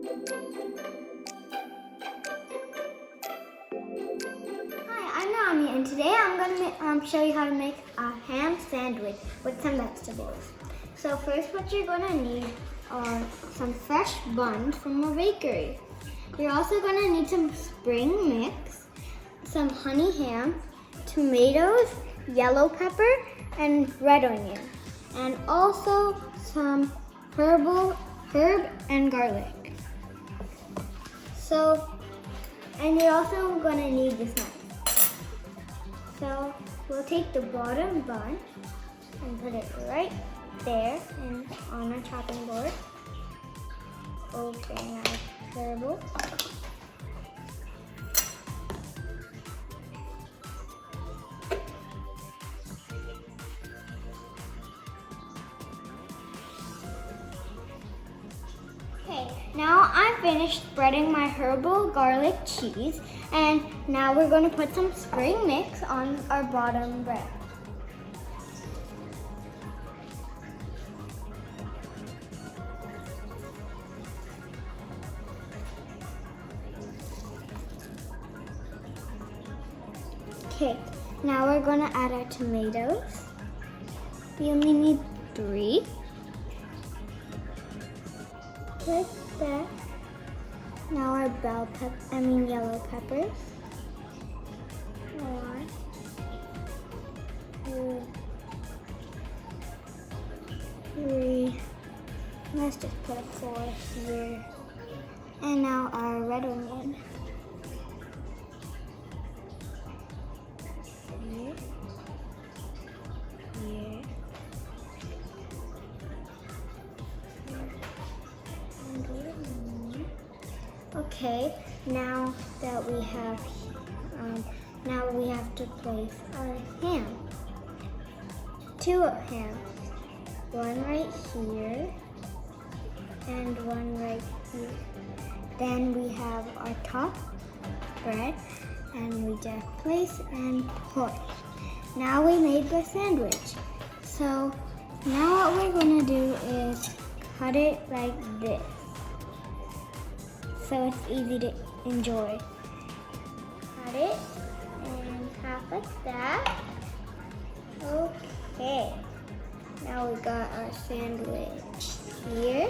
Hi, I'm Neraami, and today I'm going to show you how to make a ham sandwich with some vegetables. So first, what you're going to need are some fresh buns from a bakery. You're also going to need some spring mix, some honey ham, tomatoes, yellow pepper, and red onion, and also some herb and garlic. And you're also going to need this knife. So we'll take the bottom bun and put it right there and on our chopping board. Open our Herbal. Okay, now I've finished spreading my Herbal garlic cheese, and now we're going to put some spring mix on our bottom bread. Okay, now we're going to add our tomatoes. We only need 3. Like that. Now our yellow peppers. 1, 2, 3. Let's just put 4 here. And now our red onion. Here. Here. Okay, now that we have, to place our ham. 2 hams, 1 right here and 1 right here. Then we have our top bread, and we just place and push. Now we made the sandwich. So now what we're gonna do is cut it like this, so it's easy to enjoy. Cut it and half like that. Okay, now we got our sandwich here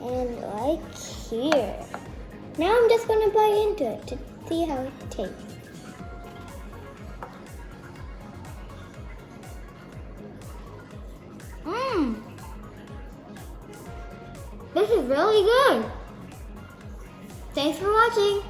and like here. Now I'm just gonna bite into it to see how it tastes. This is really good. Thanks for watching.